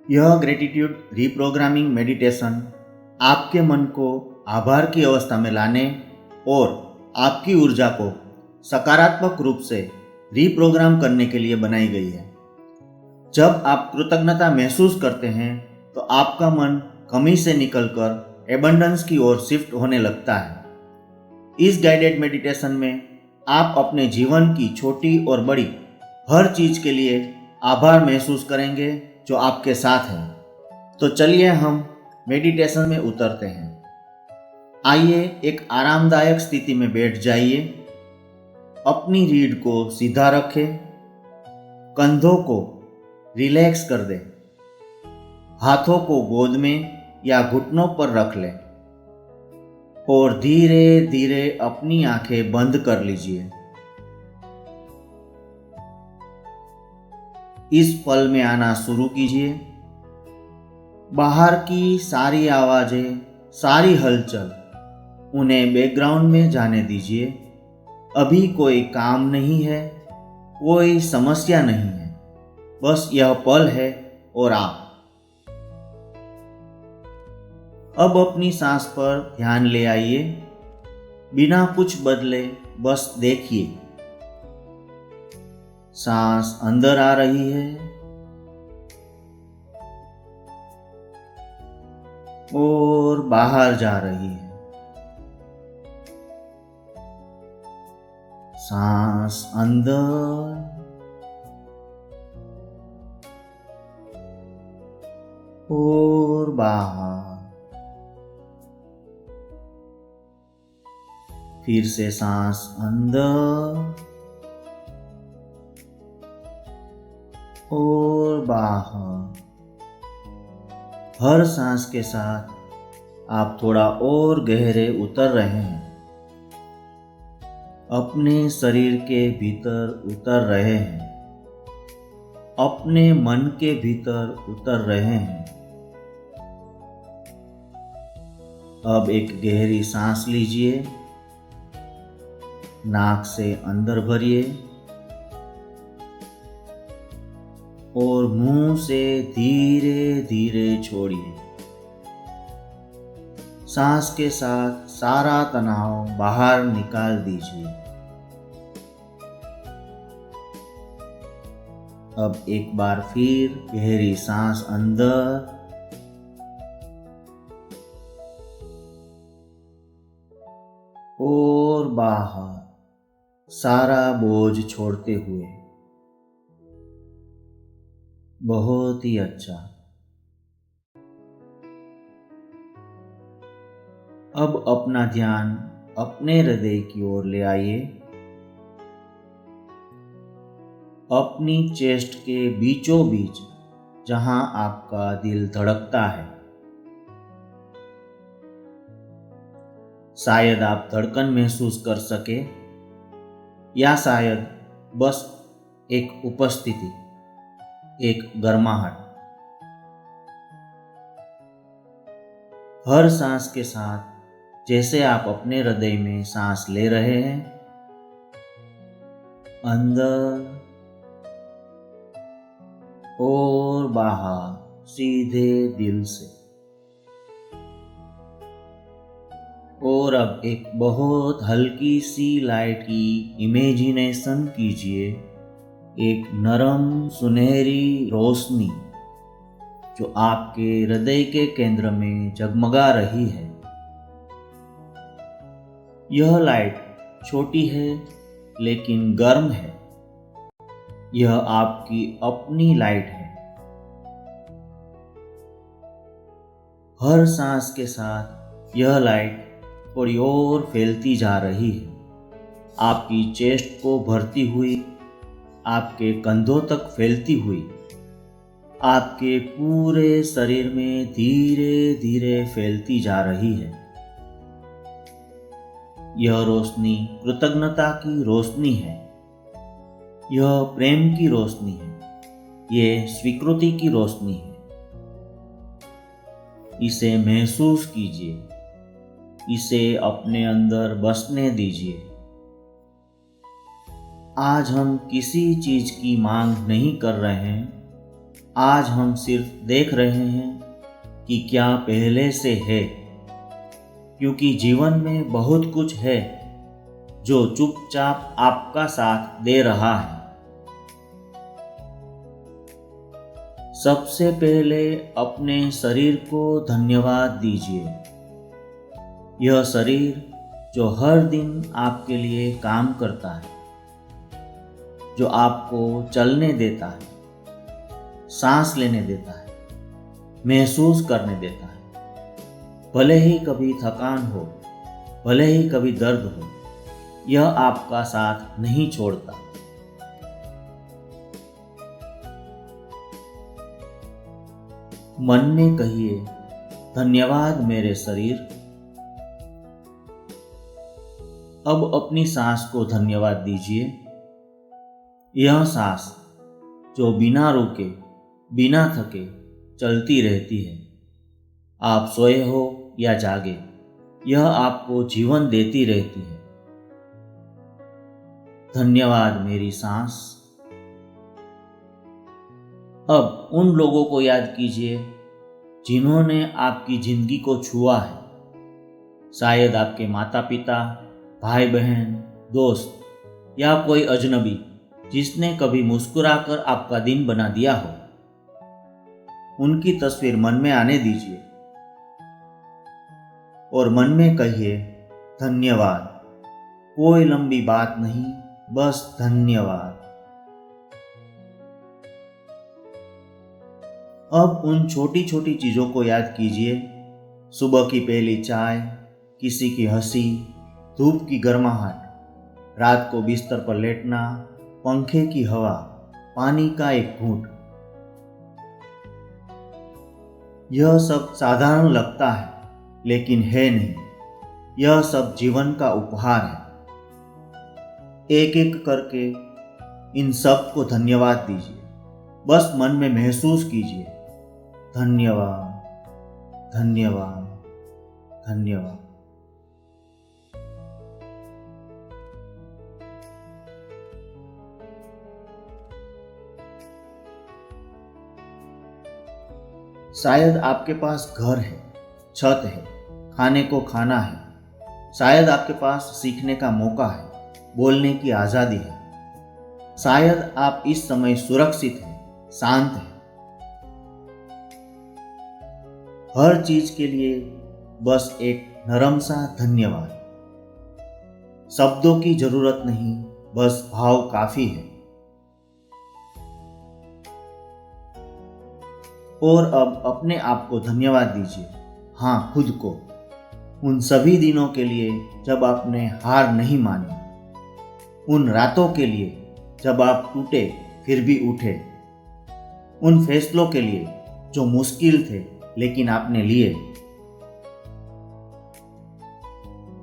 यह gratitude reprogramming meditation आपके मन को आभार की अवस्था में लाने और आपकी ऊर्जा को सकारात्मक रूप से रीप्रोग्राम करने के लिए बनाई गई है। जब आप कृतज्ञता महसूस करते हैं तो आपका मन कमी से निकलकर एबंडेंस की ओर शिफ्ट होने लगता है। इस गाइडेड मेडिटेशन में आप अपने जीवन की छोटी और बड़ी हर चीज के लिए आभार महसूस करेंगे जो आपके साथ है। तो चलिए हम मेडिटेशन में उतरते हैं। आइए एक आरामदायक स्थिति में बैठ जाइए। अपनी रीढ़ को सीधा रखें, कंधों को रिलैक्स कर दें, हाथों को गोद में या घुटनों पर रख लें और धीरे धीरे अपनी आंखें बंद कर लीजिए। इस पल में आना शुरू कीजिए। बाहर की सारी आवाजें, सारी हलचल, उन्हें बैकग्राउंड में जाने दीजिए। अभी कोई काम नहीं है, कोई समस्या नहीं है, बस यह पल है और आप। अब अपनी सांस पर ध्यान ले आइए। बिना कुछ बदले बस देखिए। सांस अंदर आ रही है और बाहर जा रही है। सांस अंदर और बाहर। फिर से सांस अंदर और बाहर। हर सांस के साथ आप थोड़ा और गहरे उतर रहे हैं, अपने शरीर के भीतर उतर रहे हैं, अपने मन के भीतर उतर रहे हैं। अब एक गहरी सांस लीजिए। नाक से अंदर भरिए और मुंह से धीरे धीरे छोड़िए। सांस के साथ सारा तनाव बाहर निकाल दीजिए। अब एक बार फिर गहरी सांस अंदर और बाहर, सारा बोझ छोड़ते हुए। बहुत ही अच्छा। अब अपना ध्यान अपने हृदय की ओर ले आइए। अपनी चेस्ट के बीचों बीच जहां आपका दिल धड़कता है। शायद आप धड़कन महसूस कर सके या शायद बस एक उपस्थिति, एक गर्माहट। हर सांस के साथ जैसे आप अपने हृदय में सांस ले रहे हैं, अंदर और बाहर सीधे दिल से। और अब एक बहुत हल्की सी लाइट की इमेजिनेशन कीजिए। एक नरम सुनहरी रोशनी जो आपके हृदय के केंद्र में जगमगा रही है। यह लाइट छोटी है लेकिन गर्म है। यह आपकी अपनी लाइट है। हर सांस के साथ यह लाइट थोड़ी और फैलती जा रही है, आपकी चेस्ट को भरती हुई, आपके कंधों तक फैलती हुई, आपके पूरे शरीर में धीरे धीरे फैलती जा रही है। यह रोशनी कृतज्ञता की रोशनी है। यह प्रेम की रोशनी है। यह स्वीकृति की रोशनी है। इसे महसूस कीजिए। इसे अपने अंदर बसने दीजिए। आज हम किसी चीज की मांग नहीं कर रहे हैं। आज हम सिर्फ देख रहे हैं कि क्या पहले से है, क्योंकि जीवन में बहुत कुछ है जो चुपचाप आपका साथ दे रहा है। सबसे पहले अपने शरीर को धन्यवाद दीजिए। यह शरीर जो हर दिन आपके लिए काम करता है, जो आपको चलने देता है, सांस लेने देता है, महसूस करने देता है। भले ही कभी थकान हो, भले ही कभी दर्द हो, यह आपका साथ नहीं छोड़ता। मन में कहिए, धन्यवाद मेरे शरीर। अब अपनी सांस को धन्यवाद दीजिए। यह सांस जो बिना रुके, बिना थके चलती रहती है। आप सोए हो या जागे, यह आपको जीवन देती रहती है। धन्यवाद मेरी सांस। अब उन लोगों को याद कीजिए जिन्होंने आपकी जिंदगी को छुआ है। शायद आपके माता पिता, भाई बहन, दोस्त या कोई अजनबी जिसने कभी मुस्कुराकर आपका दिन बना दिया हो। उनकी तस्वीर मन में आने दीजिए और मन में कहिए, धन्यवाद। कोई लंबी बात नहीं, बस धन्यवाद। अब उन छोटी छोटी चीजों को याद कीजिए। सुबह की पहली चाय, किसी की हंसी, धूप की गर्माहट, रात को बिस्तर पर लेटना, पंखे की हवा, पानी का एक घूंट। यह सब साधारण लगता है, लेकिन है नहीं। यह सब जीवन का उपहार है। एक एक करके इन सब को धन्यवाद दीजिए। बस मन में महसूस कीजिए, धन्यवाद, धन्यवाद, धन्यवाद। शायद आपके पास घर है, छत है, खाने को खाना है। शायद आपके पास सीखने का मौका है, बोलने की आज़ादी है। शायद आप इस समय सुरक्षित हैं, शांत हैं। हर चीज के लिए बस एक नरम सा धन्यवाद। शब्दों की जरूरत नहीं, बस भाव काफी है। और अब अपने आप को धन्यवाद दीजिए। हाँ, खुद को। उन सभी दिनों के लिए जब आपने हार नहीं मानी, उन रातों के लिए जब आप टूटे फिर भी उठे, उन फैसलों के लिए जो मुश्किल थे लेकिन आपने लिए।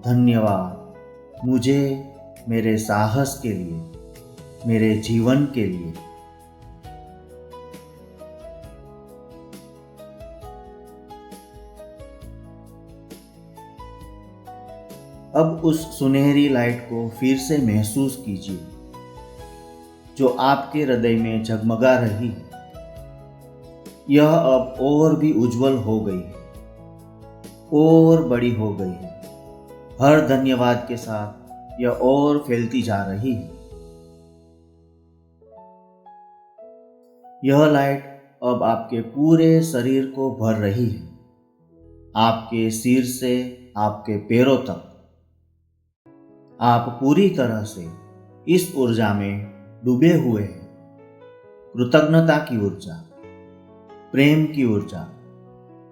धन्यवाद मुझे, मेरे साहस के लिए, मेरे जीवन के लिए। अब उस सुनहरी लाइट को फिर से महसूस कीजिए जो आपके हृदय में जगमगा रही है। यह अब और भी उज्जवल हो गई है, और बड़ी हो गई है। हर धन्यवाद के साथ यह और फैलती जा रही है। यह लाइट अब आपके पूरे शरीर को भर रही है, आपके सिर से आपके पैरों तक। आप पूरी तरह से इस ऊर्जा में डूबे हुए हैं। कृतज्ञता की ऊर्जा, प्रेम की ऊर्जा,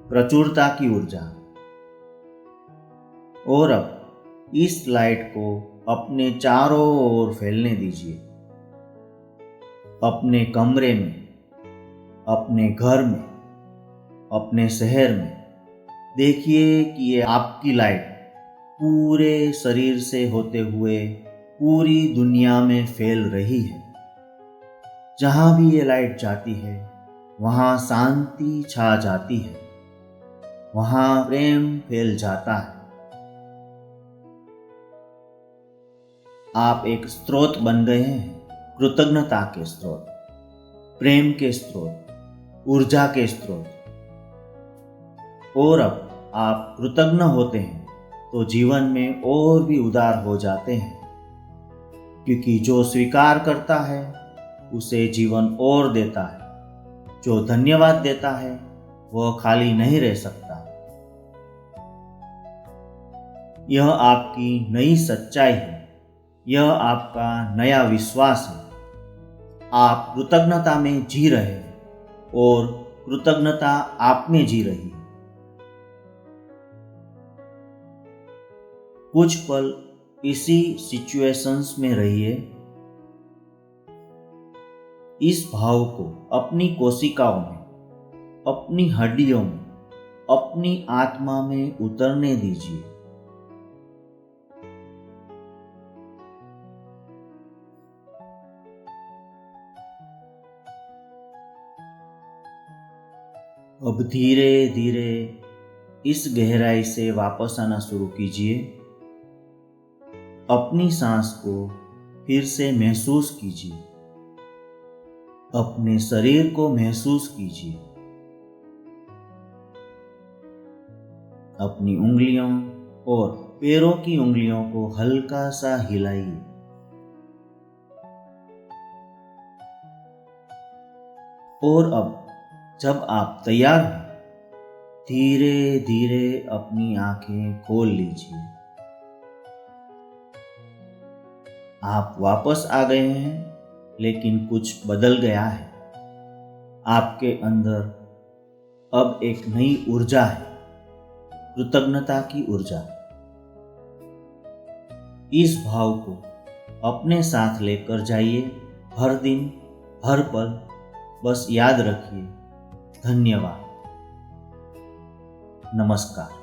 प्रचुरता की ऊर्जा। और अब इस लाइट को अपने चारों ओर फैलने दीजिए। अपने कमरे में, अपने घर में, अपने शहर में। देखिए कि ये आपकी लाइट पूरे शरीर से होते हुए पूरी दुनिया में फैल रही है। जहां भी ये लाइट जाती है, वहां शांति छा जाती है, वहां प्रेम फैल जाता है। आप एक स्रोत बन गए हैं, कृतज्ञता के स्रोत, प्रेम के स्रोत, ऊर्जा के स्रोत। और अब आप कृतज्ञ होते हैं तो जीवन में और भी उदार हो जाते हैं, क्योंकि जो स्वीकार करता है उसे जीवन और देता है। जो धन्यवाद देता है वह खाली नहीं रह सकता। यह आपकी नई सच्चाई है, यह आपका नया विश्वास है। आप कृतज्ञता में जी रहे हैं और कृतज्ञता आप में जी रही है। कुछ पल इसी सिचुएशंस में रहिए। इस भाव को अपनी कोशिकाओं में, अपनी हड्डियों में, अपनी आत्मा में उतरने दीजिए। अब धीरे धीरे इस गहराई से वापस आना शुरू कीजिए। अपनी सांस को फिर से महसूस कीजिए। अपने शरीर को महसूस कीजिए। अपनी उंगलियों और पैरों की उंगलियों को हल्का सा हिलाइए। और अब जब आप तैयार हैं, धीरे धीरे अपनी आंखें खोल लीजिए। आप वापस आ गए हैं, लेकिन कुछ बदल गया है। आपके अंदर अब एक नई ऊर्जा है, कृतज्ञता की ऊर्जा। इस भाव को अपने साथ लेकर जाइए, हर दिन, हर पल। बस याद रखिए, धन्यवाद, नमस्कार।